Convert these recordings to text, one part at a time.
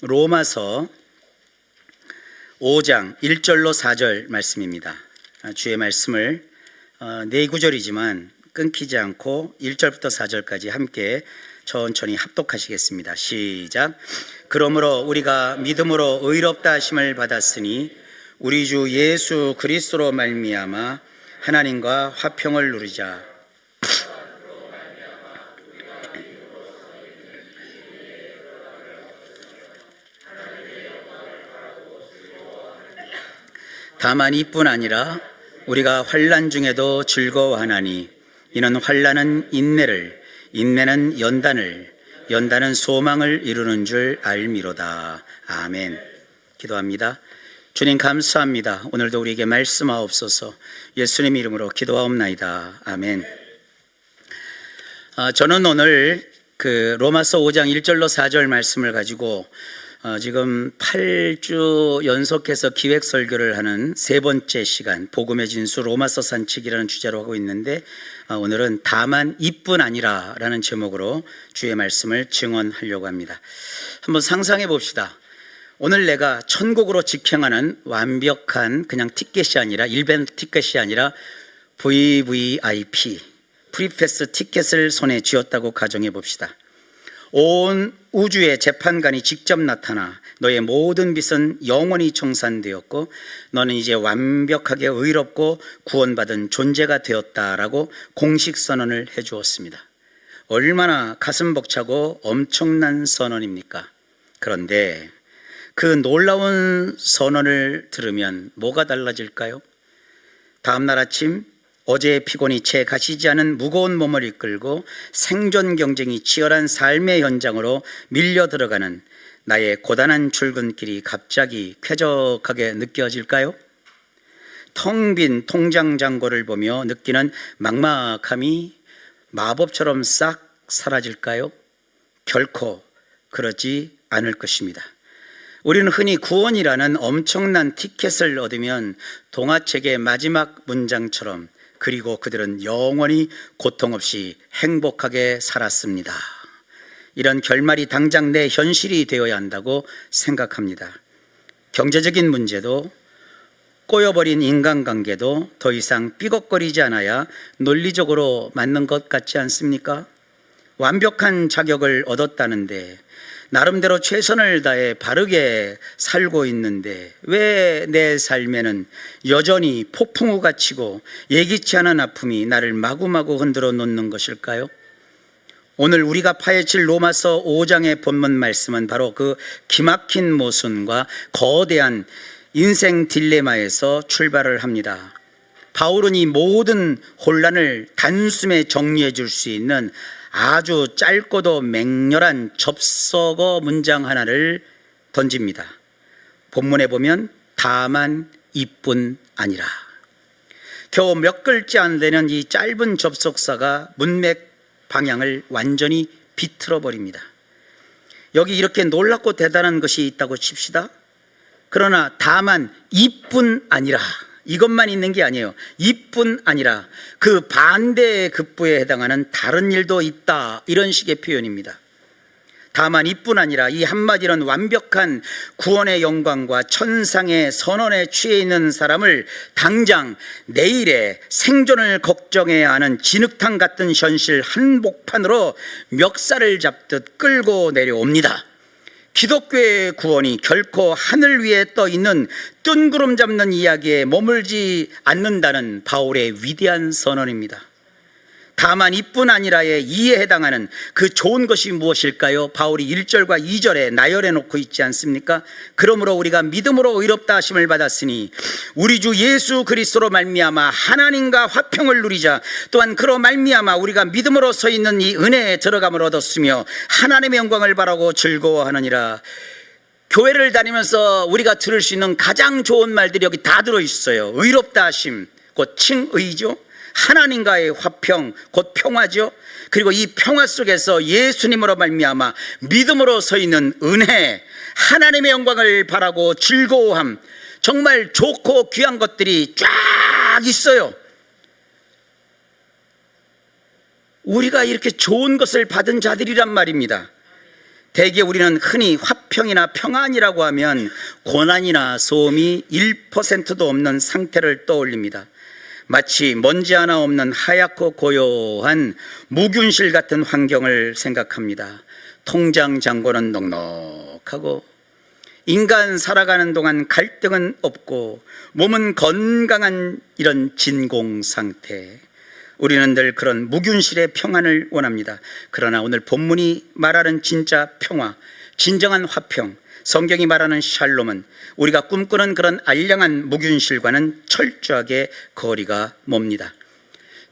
로마서 5장 1절로 4절 말씀입니다. 주의 말씀을 네 구절이지만 끊기지 않고 1절부터 4절까지 함께 천천히 합독하시겠습니다. 시작. 그러므로 우리가 믿음으로 의롭다 하심을 받았으니 우리 주 예수 그리스도로 말미암아 하나님과 화평을 누리자. 다만 이뿐 아니라 우리가 환난 중에도 즐거워하나니 이는 환난은 인내를, 인내는 연단을, 연단은 소망을 이루는 줄 알미로다. 아멘. 기도합니다. 주님 감사합니다. 오늘도 우리에게 말씀하옵소서. 예수님 이름으로 기도하옵나이다. 아멘. 저는 오늘 로마서 5장 1절로 4절 말씀을 가지고 지금 8주 연속해서 기획 설교를 하는 세 번째 시간, 복음의 진수 로마서 산책이라는 주제로 하고 있는데, 오늘은 다만 이뿐 아니라 라는 제목으로 주의 말씀을 증언하려고 합니다. 한번 상상해 봅시다. 오늘 내가 천국으로 직행하는 완벽한 그냥 티켓이 아니라, 일반 티켓이 아니라 VVIP, 프리패스 티켓을 손에 쥐었다고 가정해 봅시다. 온 우주의 재판관이 직접 나타나 너의 모든 빚은 영원히 청산되었고 너는 이제 완벽하게 의롭고 구원받은 존재가 되었다라고 공식 선언을 해주었습니다. 얼마나 가슴 벅차고 엄청난 선언입니까? 그런데 그 놀라운 선언을 들으면 뭐가 달라질까요? 다음날 아침 어제의 피곤이 채 가시지 않은 무거운 몸을 이끌고 생존 경쟁이 치열한 삶의 현장으로 밀려 들어가는 나의 고단한 출근길이 갑자기 쾌적하게 느껴질까요? 텅 빈 통장 잔고를 보며 느끼는 막막함이 마법처럼 싹 사라질까요? 결코 그러지 않을 것입니다. 우리는 흔히 구원이라는 엄청난 티켓을 얻으면 동화책의 마지막 문장처럼 그리고 그들은 영원히 고통 없이 행복하게 살았습니다. 이런 결말이 당장 내 현실이 되어야 한다고 생각합니다. 경제적인 문제도 꼬여버린 인간관계도 더 이상 삐걱거리지 않아야 논리적으로 맞는 것 같지 않습니까? 완벽한 자격을 얻었다는데 나름대로 최선을 다해 바르게 살고 있는데 왜 내 삶에는 여전히 폭풍우가 치고 예기치 않은 아픔이 나를 마구마구 흔들어 놓는 것일까요? 오늘 우리가 파헤칠 로마서 5장의 본문 말씀은 바로 그 기막힌 모순과 거대한 인생 딜레마에서 출발을 합니다. 바울은 이 모든 혼란을 단숨에 정리해 줄 수 있는 아주 짧고도 맹렬한 접속어 문장 하나를 던집니다. 본문에 보면 다만 이뿐 아니라, 겨우 몇 글자 안 되는 이 짧은 접속사가 문맥 방향을 완전히 비틀어 버립니다. 여기 이렇게 놀랍고 대단한 것이 있다고 칩시다. 그러나 다만 이뿐 아니라, 이것만 있는 게 아니에요. 이뿐 아니라 그 반대의 급부에 해당하는 다른 일도 있다, 이런 식의 표현입니다. 다만 이뿐 아니라, 이 한마디는 완벽한 구원의 영광과 천상의 선언에 취해 있는 사람을 당장 내일의 생존을 걱정해야 하는 진흙탕 같은 현실 한복판으로 멱살을 잡듯 끌고 내려옵니다. 기독교의 구원이 결코 하늘 위에 떠 있는 뜬구름 잡는 이야기에 머물지 않는다는 바울의 위대한 선언입니다. 다만 이뿐 아니라에 이에 해당하는 그 좋은 것이 무엇일까요? 바울이 1절과 2절에 나열해 놓고 있지 않습니까? 그러므로 우리가 믿음으로 의롭다 하심을 받았으니 우리 주 예수 그리스도로 말미암아 하나님과 화평을 누리자. 또한 그로 말미암아 우리가 믿음으로 서 있는 이 은혜에 들어감을 얻었으며 하나님의 영광을 바라고 즐거워하느니라. 교회를 다니면서 우리가 들을 수 있는 가장 좋은 말들이 여기 다 들어있어요. 의롭다 하심, 곧 칭의죠. 하나님과의 화평, 곧 평화죠. 그리고 이 평화 속에서 예수님으로 말미암아 믿음으로 서 있는 은혜, 하나님의 영광을 바라고 즐거워함, 정말 좋고 귀한 것들이 쫙 있어요. 우리가 이렇게 좋은 것을 받은 자들이란 말입니다. 대개 우리는 흔히 화평이나 평안이라고 하면 고난이나 소음이 1%도 없는 상태를 떠올립니다. 마치 먼지 하나 없는 하얗고 고요한 무균실 같은 환경을 생각합니다. 통장 잔고는 넉넉하고 인간 살아가는 동안 갈등은 없고 몸은 건강한 이런 진공 상태. 우리는 늘 그런 무균실의 평안을 원합니다. 그러나 오늘 본문이 말하는 진짜 평화, 진정한 화평, 성경이 말하는 샬롬은 우리가 꿈꾸는 그런 알량한 무균실과는 철저하게 거리가 멉니다.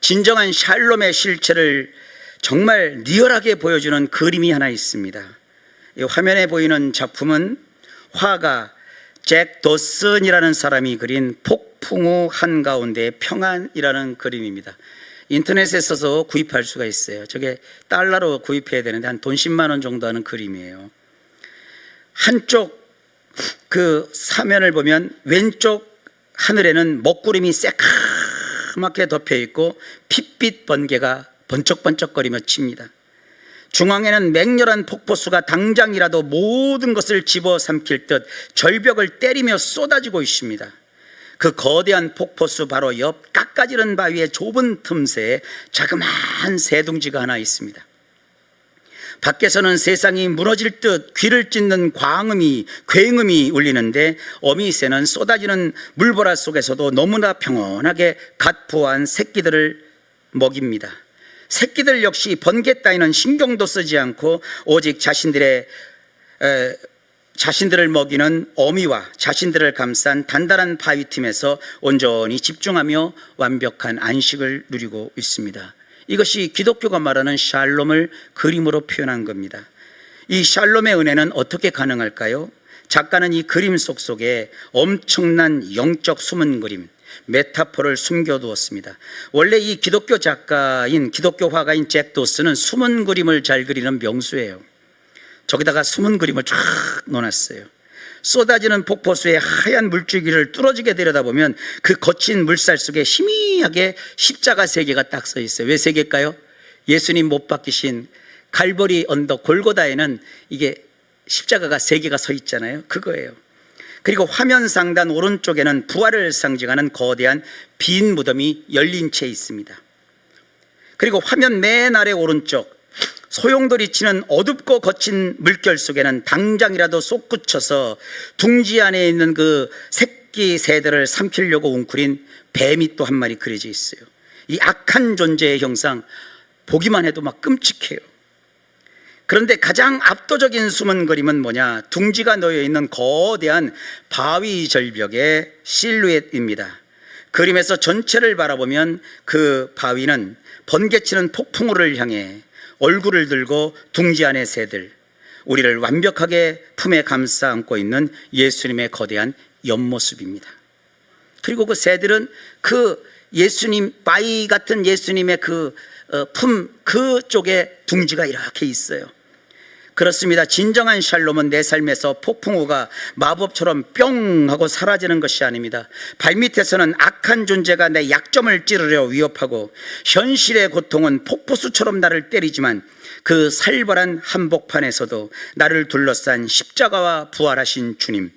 진정한 샬롬의 실체를 정말 리얼하게 보여주는 그림이 하나 있습니다. 이 화면에 보이는 작품은 화가 잭 도슨이라는 사람이 그린 폭풍 후 한가운데의 평안이라는 그림입니다. 인터넷에 써서 구입할 수가 있어요. 저게 달러로 구입해야 되는데 한 돈 10만 원 정도 하는 그림이에요. 한쪽 그 사면을 보면 왼쪽 하늘에는 먹구름이 새카맣게 덮여 있고 핏빛 번개가 번쩍번쩍거리며 칩니다. 중앙에는 맹렬한 폭포수가 당장이라도 모든 것을 집어삼킬 듯 절벽을 때리며 쏟아지고 있습니다. 그 거대한 폭포수 바로 옆 깎아지른 바위의 좁은 틈새에 자그마한 새둥지가 하나 있습니다. 밖에서는 세상이 무너질 듯 귀를 찢는 굉음이 울리는데 어미새는 쏟아지는 물보라 속에서도 너무나 평온하게 갓 부화한 새끼들을 먹입니다. 새끼들 역시 번개 따위는 신경도 쓰지 않고 오직 자신들을 먹이는 어미와 자신들을 감싼 단단한 바위 틈에서 온전히 집중하며 완벽한 안식을 누리고 있습니다. 이것이 기독교가 말하는 샬롬을 그림으로 표현한 겁니다. 이 샬롬의 은혜는 어떻게 가능할까요? 작가는 이 그림 속에 엄청난 영적 숨은 그림, 메타포를 숨겨두었습니다. 원래 이 기독교 화가인 잭 도슨은 숨은 그림을 잘 그리는 명수예요. 저기다가 숨은 그림을 쫙 넣어놨어요. 쏟아지는 폭포수의 하얀 물줄기를 뚫어지게 들여다보면 그 거친 물살 속에 희미하게 십자가 3개가 딱 서 있어요. 왜 3개일까요? 예수님 못 박히신 갈보리 언덕 골고다에는 이게 십자가가 3개가 서 있잖아요. 그거예요. 그리고 화면 상단 오른쪽에는 부활을 상징하는 거대한 빈 무덤이 열린 채 있습니다. 그리고 화면 맨 아래 오른쪽 소용돌이 치는 어둡고 거친 물결 속에는 당장이라도 솟구쳐서 둥지 안에 있는 그 새끼 새들을 삼키려고 웅크린 뱀이 또 한 마리 그려져 있어요. 이 악한 존재의 형상 보기만 해도 막 끔찍해요. 그런데 가장 압도적인 숨은 그림은 뭐냐? 둥지가 놓여있는 거대한 바위 절벽의 실루엣입니다. 그림에서 전체를 바라보면 그 바위는 번개치는 폭풍우를 향해 얼굴을 들고 둥지 안의 새들, 우리를 완벽하게 품에 감싸 안고 있는 예수님의 거대한 옆모습입니다. 그리고 그 새들은 그 예수님, 바위 같은 예수님의 그쪽에 둥지가 이렇게 있어요. 그렇습니다. 진정한 샬롬은 내 삶에서 폭풍우가 마법처럼 뿅 하고 사라지는 것이 아닙니다. 발밑에서는 악한 존재가 내 약점을 찌르려 위협하고 현실의 고통은 폭포수처럼 나를 때리지만 그 살벌한 한복판에서도 나를 둘러싼 십자가와 부활하신 주님,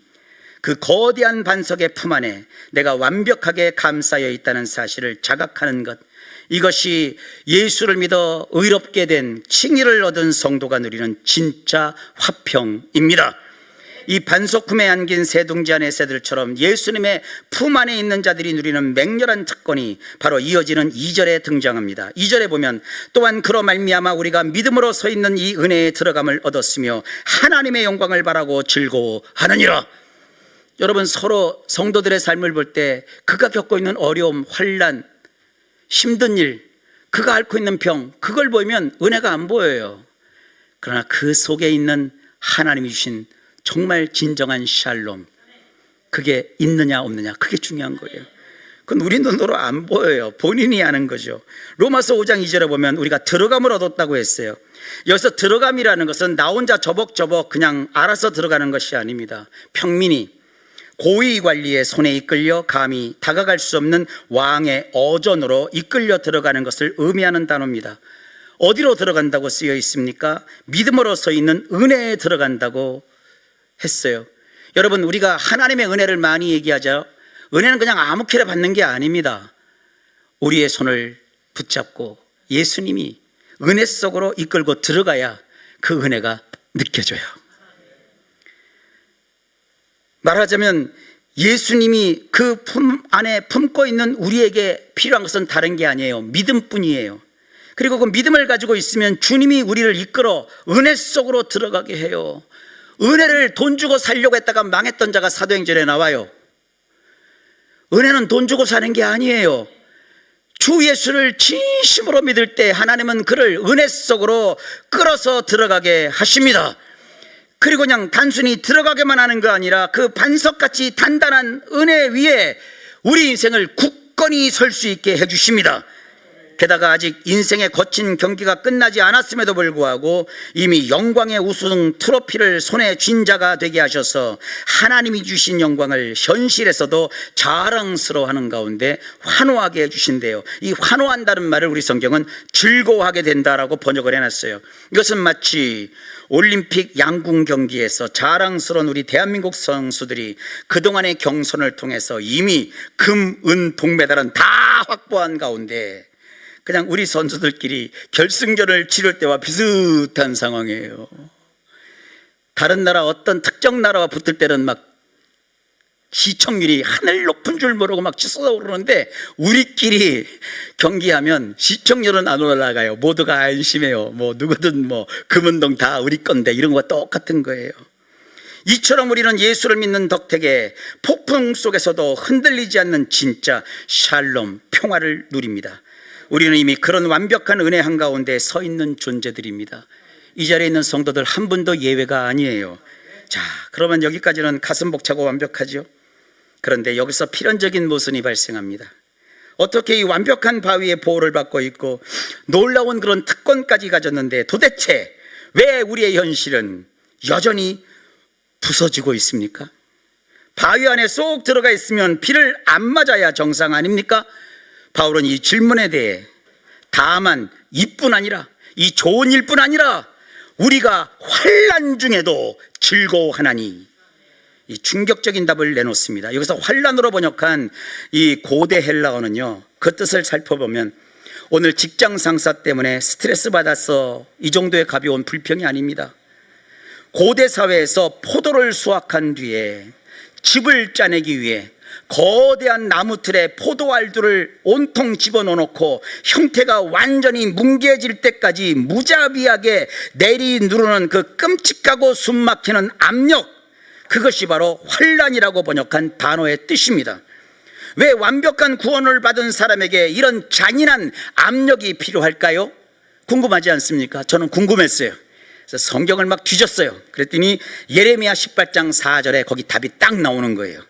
그 거대한 반석의 품 안에 내가 완벽하게 감싸여 있다는 사실을 자각하는 것, 이것이 예수를 믿어 의롭게 된 칭의를 얻은 성도가 누리는 진짜 화평입니다. 이 반석품에 안긴 새둥지 안의 새들처럼 예수님의 품 안에 있는 자들이 누리는 맹렬한 특권이 바로 이어지는 2절에 등장합니다. 2절에 보면 또한 그로 말미암아 우리가 믿음으로 서 있는 이 은혜에 들어감을 얻었으며 하나님의 영광을 바라고 즐거워하느니라. 여러분, 서로 성도들의 삶을 볼 때 그가 겪고 있는 어려움, 환난, 힘든 일, 그가 앓고 있는 병, 그걸 보면 은혜가 안 보여요. 그러나 그 속에 있는 하나님이 주신 정말 진정한 샬롬, 그게 있느냐 없느냐, 그게 중요한 거예요. 그건 우리 눈으로 안 보여요. 본인이 아는 거죠. 로마서 5장 2절에 보면 우리가 들어감을 얻었다고 했어요. 여기서 들어감이라는 것은 나 혼자 저벅저벅 그냥 알아서 들어가는 것이 아닙니다. 평민이 고위 관리의 손에 이끌려 감히 다가갈 수 없는 왕의 어전으로 이끌려 들어가는 것을 의미하는 단어입니다. 어디로 들어간다고 쓰여 있습니까? 믿음으로 서 있는 은혜에 들어간다고 했어요. 여러분, 우리가 하나님의 은혜를 많이 얘기하죠. 은혜는 그냥 아무렇게나 받는 게 아닙니다. 우리의 손을 붙잡고 예수님이 은혜 속으로 이끌고 들어가야 그 은혜가 느껴져요. 말하자면 예수님이 그 품 안에 품고 있는 우리에게 필요한 것은 다른 게 아니에요. 믿음뿐이에요. 그리고 그 믿음을 가지고 있으면 주님이 우리를 이끌어 은혜 속으로 들어가게 해요. 은혜를 돈 주고 살려고 했다가 망했던 자가 사도행전에 나와요. 은혜는 돈 주고 사는 게 아니에요. 주 예수를 진심으로 믿을 때 하나님은 그를 은혜 속으로 끌어서 들어가게 하십니다. 그리고 그냥 단순히 들어가게만 하는 거 아니라 그 반석같이 단단한 은혜 위에 우리 인생을 굳건히 설 수 있게 해주십니다. 게다가 아직 인생의 거친 경기가 끝나지 않았음에도 불구하고 이미 영광의 우승 트로피를 손에 쥔 자가 되게 하셔서 하나님이 주신 영광을 현실에서도 자랑스러워하는 가운데 환호하게 해주신대요. 이 환호한다는 말을 우리 성경은 즐거워하게 된다라고 번역을 해놨어요. 이것은 마치 올림픽 양궁 경기에서 자랑스러운 우리 대한민국 선수들이 그동안의 경선을 통해서 이미 금, 은, 동메달은 다 확보한 가운데 그냥 우리 선수들끼리 결승전을 치를 때와 비슷한 상황이에요. 다른 나라 어떤 특정 나라와 붙을 때는 막 시청률이 하늘 높은 줄 모르고 막 치솟아오르는데 우리끼리 경기하면 시청률은 안 올라가요. 모두가 안심해요. 뭐 누구든 뭐 금은동 다 우리 건데 이런 거와 똑같은 거예요. 이처럼 우리는 예수를 믿는 덕택에 폭풍 속에서도 흔들리지 않는 진짜 샬롬, 평화를 누립니다. 우리는 이미 그런 완벽한 은혜 한가운데 서 있는 존재들입니다. 이 자리에 있는 성도들 한 분도 예외가 아니에요. 자, 그러면 여기까지는 가슴 벅차고 완벽하죠. 그런데 여기서 필연적인 모순이 발생합니다. 어떻게 이 완벽한 바위의 보호를 받고 있고 놀라운 그런 특권까지 가졌는데 도대체 왜 우리의 현실은 여전히 부서지고 있습니까? 바위 안에 쏙 들어가 있으면 비를 안 맞아야 정상 아닙니까? 바울은 이 질문에 대해 다만 이뿐 아니라 이 좋은 일뿐 아니라 우리가 환난 중에도 즐거워하나니 이 충격적인 답을 내놓습니다. 여기서 환난으로 번역한 이 고대 헬라어는요, 그 뜻을 살펴보면 오늘 직장 상사 때문에 스트레스 받아서 이 정도의 가벼운 불평이 아닙니다. 고대 사회에서 포도를 수확한 뒤에 즙을 짜내기 위해 거대한 나무틀에 포도알들을 온통 집어넣어놓고 형태가 완전히 뭉개질 때까지 무자비하게 내리누르는 그 끔찍하고 숨막히는 압력, 그것이 바로 환난이라고 번역한 단어의 뜻입니다. 왜 완벽한 구원을 받은 사람에게 이런 잔인한 압력이 필요할까요? 궁금하지 않습니까? 저는 궁금했어요. 그래서 성경을 막 뒤졌어요. 그랬더니 예레미야 18장 4절에 거기 답이 딱 나오는 거예요.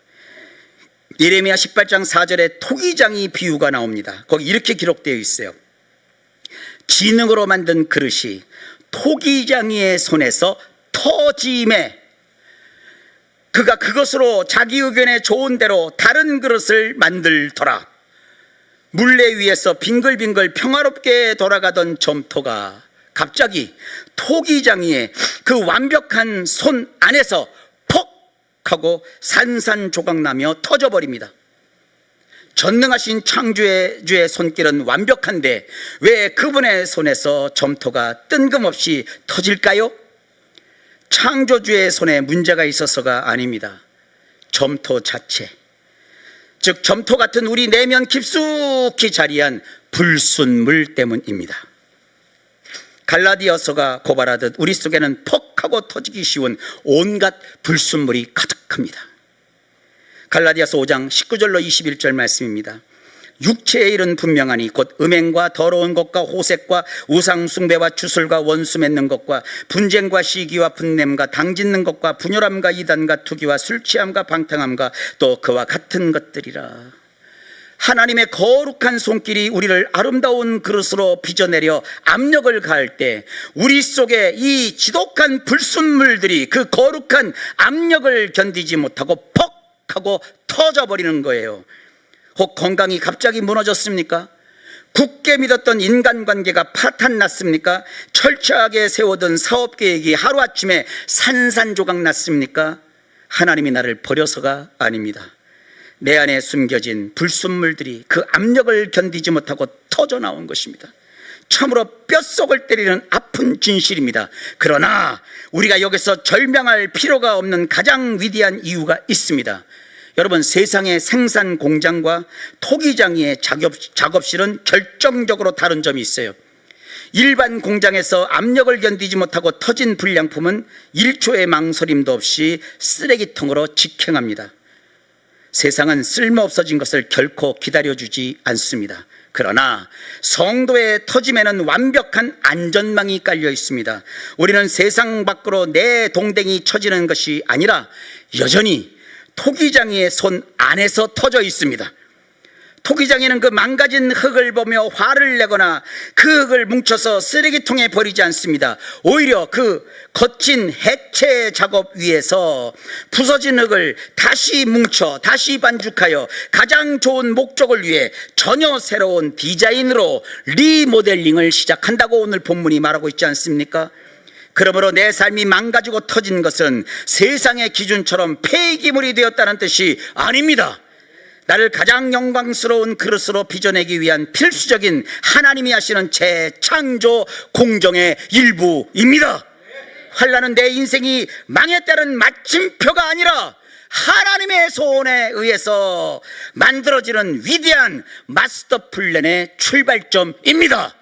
예레미야 18장 4절에 토기장이 비유가 나옵니다. 거기 이렇게 기록되어 있어요. 진흙으로 만든 그릇이 토기장이의 손에서 터짐에 그가 그것으로 자기 의견에 좋은 대로 다른 그릇을 만들더라. 물레 위에서 빙글빙글 평화롭게 돌아가던 점토가 갑자기 토기장이의 그 완벽한 손 안에서 퍽 하고 산산조각나며 터져버립니다. 전능하신 창조주의 손길은 완벽한데 왜 그분의 손에서 점토가 뜬금없이 터질까요? 창조주의 손에 문제가 있어서가 아닙니다. 점토 자체, 즉 점토 같은 우리 내면 깊숙이 자리한 불순물 때문입니다. 갈라디아서가 고발하듯 우리 속에는 퍽하고 터지기 쉬운 온갖 불순물이 가득합니다. 갈라디아서 5장 19절로 21절 말씀입니다. 육체의 일은 분명하니 곧 음행과 더러운 것과 호색과 우상 숭배와 주술과 원수 맺는 것과 분쟁과 시기와 분냄과 당짓는 것과 분열함과 이단과 투기와 술 취함과 방탕함과 또 그와 같은 것들이라. 하나님의 거룩한 손길이 우리를 아름다운 그릇으로 빚어내려 압력을 가할 때 우리 속에 이 지독한 불순물들이 그 거룩한 압력을 견디지 못하고 퍽 하고 터져버리는 거예요. 혹 건강이 갑자기 무너졌습니까? 굳게 믿었던 인간관계가 파탄났습니까? 철저하게 세우던 사업계획이 하루아침에 산산조각 났습니까? 하나님이 나를 버려서가 아닙니다. 내 안에 숨겨진 불순물들이 그 압력을 견디지 못하고 터져나온 것입니다. 참으로 뼛속을 때리는 아픈 진실입니다. 그러나 우리가 여기서 절망할 필요가 없는 가장 위대한 이유가 있습니다. 여러분, 세상의 생산 공장과 토기장이의 작업실은 결정적으로 다른 점이 있어요. 일반 공장에서 압력을 견디지 못하고 터진 불량품은 1초의 망설임도 없이 쓰레기통으로 직행합니다. 세상은 쓸모없어진 것을 결코 기다려주지 않습니다. 그러나 성도의 터짐에는 완벽한 안전망이 깔려 있습니다. 우리는 세상 밖으로 내 동댕이 쳐지는 것이 아니라 여전히 토기장이의 손 안에서 터져 있습니다. 토기장이는 그 망가진 흙을 보며 화를 내거나 그 흙을 뭉쳐서 쓰레기통에 버리지 않습니다. 오히려 그 거친 해체 작업 위에서 부서진 흙을 다시 뭉쳐 다시 반죽하여 가장 좋은 목적을 위해 전혀 새로운 디자인으로 리모델링을 시작한다고 오늘 본문이 말하고 있지 않습니까? 그러므로 내 삶이 망가지고 터진 것은 세상의 기준처럼 폐기물이 되었다는 뜻이 아닙니다. 나를 가장 영광스러운 그릇으로 빚어내기 위한 필수적인 하나님이 하시는 재창조 공정의 일부입니다. 환난은 내 인생이 망했다는 마침표가 아니라 하나님의 소원에 의해서 만들어지는 위대한 마스터 플랜의 출발점입니다.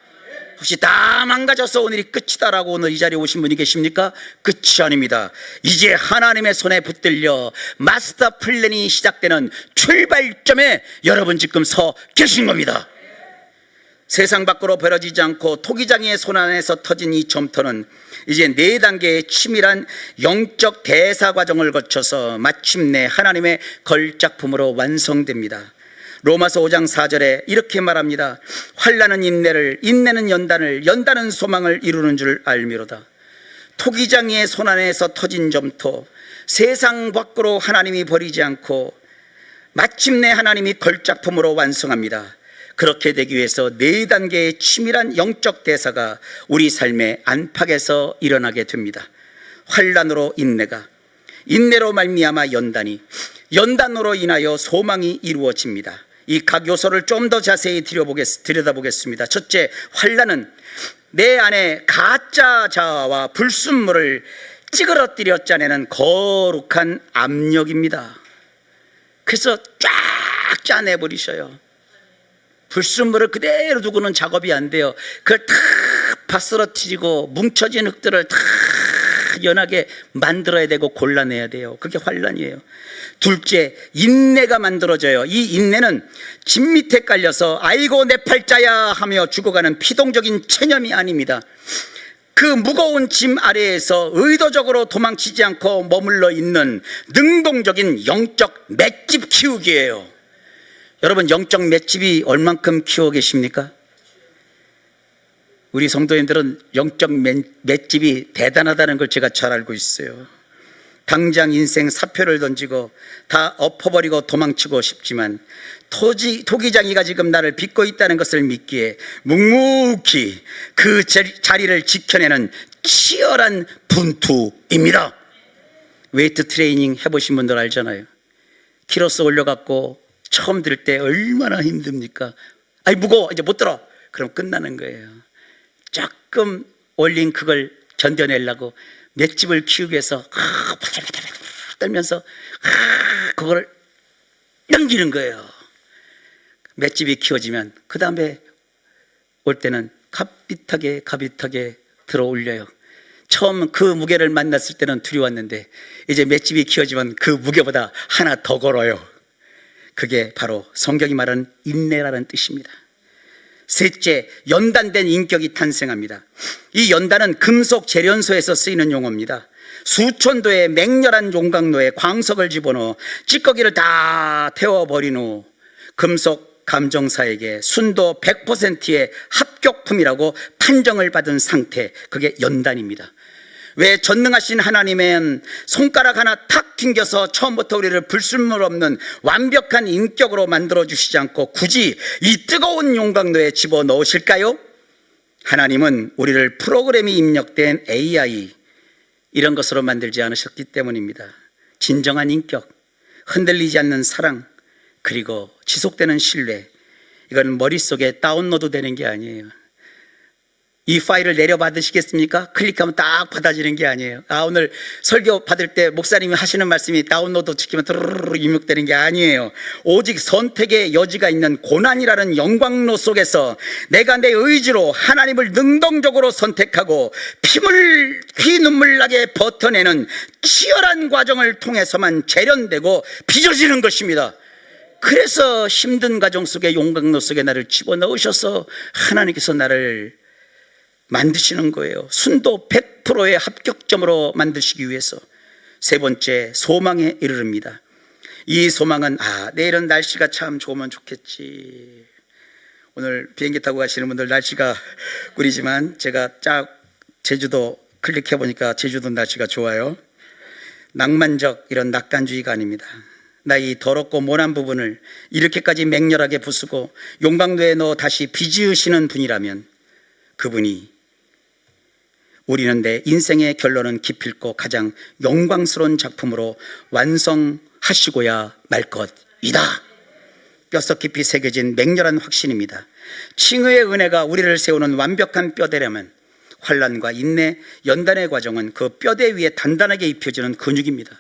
혹시 다 망가져서 오늘이 끝이다라고 오늘 이 자리에 오신 분이 계십니까? 끝이 아닙니다. 이제 하나님의 손에 붙들려 마스터 플랜이 시작되는 출발점에 여러분 지금 서 계신 겁니다. 세상 밖으로 버려지지 않고 토기장이의 손 안에서 터진 이 점토는 이제 4단계의 치밀한 영적 대사 과정을 거쳐서 마침내 하나님의 걸작품으로 완성됩니다. 로마서 5장 4절에 이렇게 말합니다. 환난은 인내를, 인내는 연단을, 연단은 소망을 이루는 줄 알미로다. 토기장이의 손 안에서 터진 점토, 세상 밖으로 하나님이 버리지 않고 마침내 하나님이 걸작품으로 완성합니다. 그렇게 되기 위해서 4단계의 치밀한 영적 대사가 우리 삶의 안팎에서 일어나게 됩니다. 환난으로 인내가, 인내로 말미암아 연단이, 연단으로 인하여 소망이 이루어집니다. 이 각 요소를 좀 더 자세히 들여다보겠습니다. 첫째, 환난은 내 안에 가짜 자아와 불순물을 찌그러뜨려 짜내는 거룩한 압력입니다. 그래서 쫙 짜내버리셔요. 불순물을 그대로 두고는 작업이 안 돼요. 그걸 다 바스러뜨리고 뭉쳐진 흙들을 다 연하게 만들어야 되고 골라내야 돼요. 그게 환난이에요. 둘째, 인내가 만들어져요. 이 인내는 짐 밑에 깔려서 아이고 내 팔자야 하며 죽어가는 피동적인 체념이 아닙니다. 그 무거운 짐 아래에서 의도적으로 도망치지 않고 머물러 있는 능동적인 영적 맷집 키우기예요. 여러분, 영적 맷집이 얼만큼 키워 계십니까? 우리 성도님들은 영적 맷집이 대단하다는 걸 제가 잘 알고 있어요. 당장 인생 사표를 던지고 다 엎어버리고 도망치고 싶지만 토기장이가 지금 나를 빚고 있다는 것을 믿기에 묵묵히 그 자리를 지켜내는 치열한 분투입니다. 웨이트 트레이닝 해보신 분들 알잖아요. 키로수 올려갖고 처음 들 때 얼마나 힘듭니까? 아이 무거워, 이제 못 들어. 그럼 끝나는 거예요. 조금 올린 그걸 견뎌내려고 맷집을 키우기 위해서 떨면서 그걸 넘기는 거예요. 맷집이 키워지면 그 다음에 올 때는 가빗하게 들어 올려요. 처음 그 무게를 만났을 때는 두려웠는데 이제 맷집이 키워지면 그 무게보다 하나 더 걸어요. 그게 바로 성경이 말하는 인내라는 뜻입니다. 셋째, 연단된 인격이 탄생합니다. 이 연단은 금속 재련소에서 쓰이는 용어입니다. 수천도의 맹렬한 용광로에 광석을 집어넣어 찌꺼기를 다 태워버린 후 금속 감정사에게 순도 100%의 합격품이라고 판정을 받은 상태, 그게 연단입니다. 왜 전능하신 하나님은 손가락 하나 탁 튕겨서 처음부터 우리를 불순물 없는 완벽한 인격으로 만들어 주시지 않고 굳이 이 뜨거운 용광로에 집어넣으실까요? 하나님은 우리를 프로그램이 입력된 AI 이런 것으로 만들지 않으셨기 때문입니다. 진정한 인격, 흔들리지 않는 사랑, 그리고 지속되는 신뢰, 이건 머릿속에 다운로드 되는 게 아니에요. 이 파일을 내려받으시겠습니까? 클릭하면 딱 받아지는 게 아니에요. 오늘 설교 받을 때 목사님이 하시는 말씀이 다운로드 시키면 드르르 입력되는 게 아니에요. 오직 선택의 여지가 있는 고난이라는 영광로 속에서 내가 내 의지로 하나님을 능동적으로 선택하고 피 눈물 나게 버텨내는 치열한 과정을 통해서만 재련되고 빚어지는 것입니다. 그래서 힘든 과정 속에 용광로 속에 나를 집어넣으셔서 하나님께서 나를 만드시는 거예요. 순도 100%의 합격점으로 만드시기 위해서. 세 번째, 소망에 이르릅니다. 이 소망은 내일은 날씨가 참 좋으면 좋겠지. 오늘 비행기 타고 가시는 분들 날씨가 꿀이지만 제가 제주도 클릭해 보니까 제주도 날씨가 좋아요. 낭만적 이런 낙관주의가 아닙니다. 나의 더럽고 모난 부분을 이렇게까지 맹렬하게 부수고 용광로에 넣어 다시 빚으시는 분이라면 그분이 우리는 내 인생의 결론은 기필코 가장 영광스러운 작품으로 완성하시고야 말 것이다. 뼛속 깊이 새겨진 맹렬한 확신입니다. 칭의의 은혜가 우리를 세우는 완벽한 뼈대라면 환난과 인내, 연단의 과정은 그 뼈대 위에 단단하게 입혀지는 근육입니다.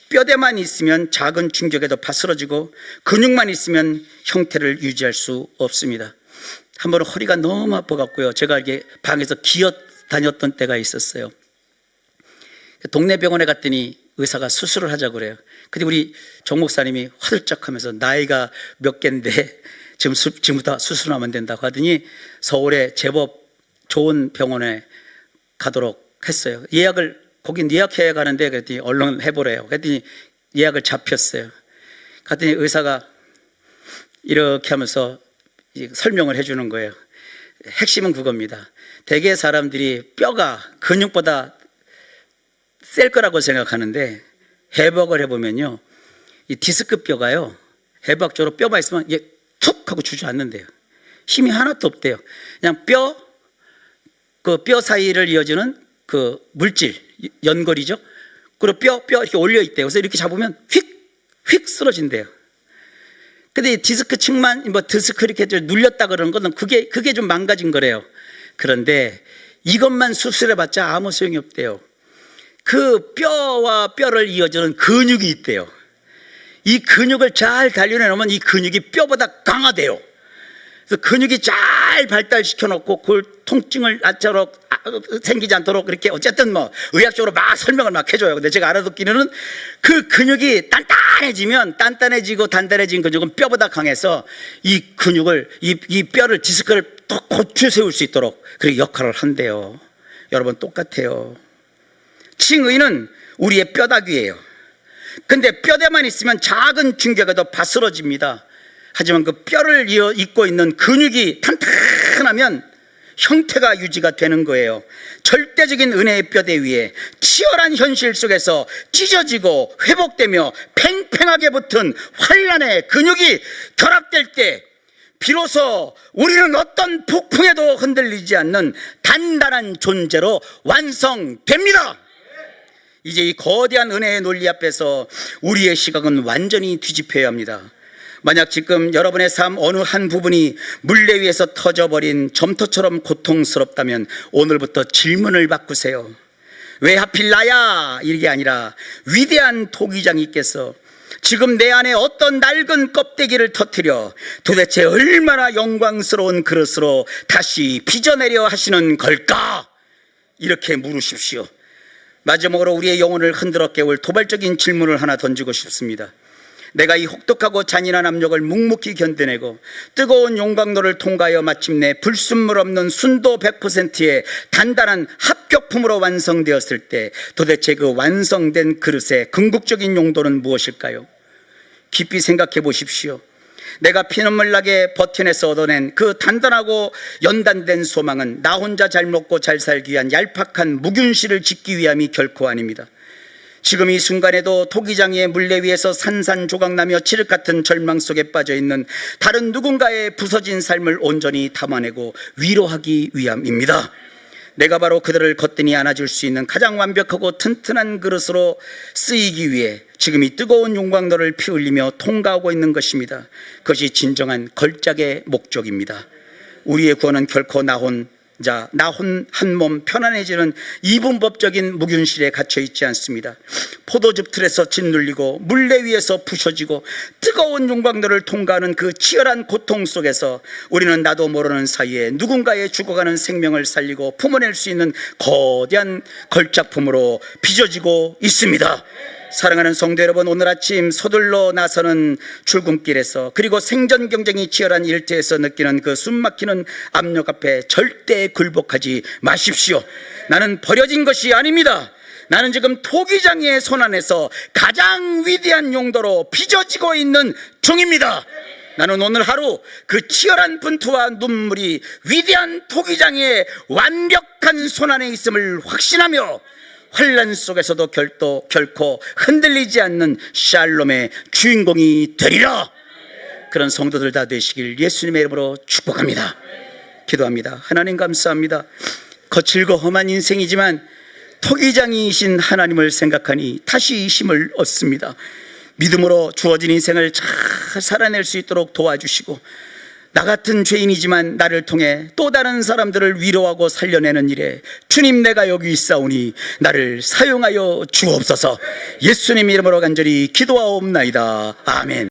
뼈대만 있으면 작은 충격에도 바스러지고 근육만 있으면 형태를 유지할 수 없습니다. 한 번은 허리가 너무 아파갖고요, 제가 이렇게 방에서 기어 다녔던 때가 있었어요. 동네 병원에 갔더니 의사가 수술을 하자고 그래요. 근데 우리 정 목사님이 화들짝 하면서 나이가 몇 갠데 지금부터 수술하면 된다고 하더니 서울에 제법 좋은 병원에 가도록 했어요. 거긴 예약해야 가는데 그랬더니 얼른 해보래요. 그랬더니 예약을 잡혔어요. 갔더니 의사가 이렇게 하면서 설명을 해주는 거예요. 핵심은 그겁니다. 대개 사람들이 뼈가 근육보다 셀 거라고 생각하는데 해박을 해보면요, 이 디스크 뼈가요 해박적으로 뼈만 있으면 툭 하고 주저앉는데요. 힘이 하나도 없대요. 그냥 뼈 사이를 이어주는 그 물질, 연골이죠. 그리고 뼈 이렇게 올려 있대요. 그래서 이렇게 잡으면 휙 쓰러진대요. 근데 디스크 층만 디스크 이렇게 눌렸다 그러는 거는 그게 좀 망가진 거래요. 그런데 이것만 수술해봤자 아무 소용이 없대요. 그 뼈와 뼈를 이어주는 근육이 있대요. 이 근육을 잘 단련해 놓으면 이 근육이 뼈보다 강하대요. 그래서 근육이 잘 발달시켜 놓고 그 통증을 생기지 않도록 이렇게 어쨌든 의학적으로 막 설명을 막 해줘요. 근데 제가 알아듣기로는 그 근육이 단단해지고 단단해진 근육은 뼈보다 강해서 이 근육을 이 뼈를 디스크를 또 고추 세울 수 있도록 그렇게 역할을 한대요. 여러분 똑같아요. 칭의는 우리의 뼈다귀예요. 근데 뼈대만 있으면 작은 충격에도 바스러집니다. 하지만 그 뼈를 잇고 있는 근육이 탄탄하면 형태가 유지가 되는 거예요. 절대적인 은혜의 뼈대 위에 치열한 현실 속에서 찢어지고 회복되며 팽팽하게 붙은 환란의 근육이 결합될 때 비로소 우리는 어떤 폭풍에도 흔들리지 않는 단단한 존재로 완성됩니다. 이제 이 거대한 은혜의 논리 앞에서 우리의 시각은 완전히 뒤집혀야 합니다. 만약 지금 여러분의 삶 어느 한 부분이 물레 위에서 터져버린 점토처럼 고통스럽다면 오늘부터 질문을 바꾸세요. 왜 하필 나야? 이게 아니라 위대한 토기장이께서 지금 내 안에 어떤 낡은 껍데기를 터뜨려 도대체 얼마나 영광스러운 그릇으로 다시 빚어내려 하시는 걸까? 이렇게 물으십시오. 마지막으로 우리의 영혼을 흔들어 깨울 도발적인 질문을 하나 던지고 싶습니다. 내가 이 혹독하고 잔인한 압력을 묵묵히 견뎌내고 뜨거운 용광로를 통과하여 마침내 불순물 없는 순도 100%의 단단한 합격품으로 완성되었을 때 도대체 그 완성된 그릇의 궁극적인 용도는 무엇일까요? 깊이 생각해 보십시오. 내가 피눈물 나게 버텨내서 얻어낸 그 단단하고 연단된 소망은 나 혼자 잘 먹고 잘 살기 위한 얄팍한 묵윤실을 짓기 위함이 결코 아닙니다. 지금 이 순간에도 토기장이의 물레 위에서 산산조각나며 칠흑 같은 절망 속에 빠져있는 다른 누군가의 부서진 삶을 온전히 담아내고 위로하기 위함입니다. 내가 바로 그들을 거뜬히 안아줄 수 있는 가장 완벽하고 튼튼한 그릇으로 쓰이기 위해 지금 이 뜨거운 용광로를 피 흘리며 통과하고 있는 것입니다. 그것이 진정한 걸작의 목적입니다. 우리의 구원은 결코 나 한 몸 편안해지는 이분법적인 묵윤실에 갇혀 있지 않습니다. 포도즙 틀에서 짓눌리고 물레 위에서 부셔지고 뜨거운 용광로를 통과하는 그 치열한 고통 속에서 우리는 나도 모르는 사이에 누군가의 죽어가는 생명을 살리고 품어낼 수 있는 거대한 걸작품으로 빚어지고 있습니다. 사랑하는 성도 여러분, 오늘 아침 서둘러 나서는 출근길에서 그리고 생존 경쟁이 치열한 일터에서 느끼는 그 숨막히는 압력 앞에 절대 굴복하지 마십시오. 나는 버려진 것이 아닙니다. 나는 지금 토기장의 손 안에서 가장 위대한 용도로 빚어지고 있는 중입니다. 나는 오늘 하루 그 치열한 분투와 눈물이 위대한 토기장의 완벽한 손 안에 있음을 확신하며 환난 속에서도 결코 흔들리지 않는 샬롬의 주인공이 되리라. 그런 성도들 다 되시길 예수님의 이름으로 축복합니다. 기도합니다. 하나님 감사합니다. 거칠고 험한 인생이지만 토기장이신 하나님을 생각하니 다시 힘을 얻습니다. 믿음으로 주어진 인생을 잘 살아낼 수 있도록 도와주시고, 나 같은 죄인이지만 나를 통해 또 다른 사람들을 위로하고 살려내는 일에 주님, 내가 여기 있사오니 나를 사용하여 주옵소서. 예수님 이름으로 간절히 기도하옵나이다. 아멘.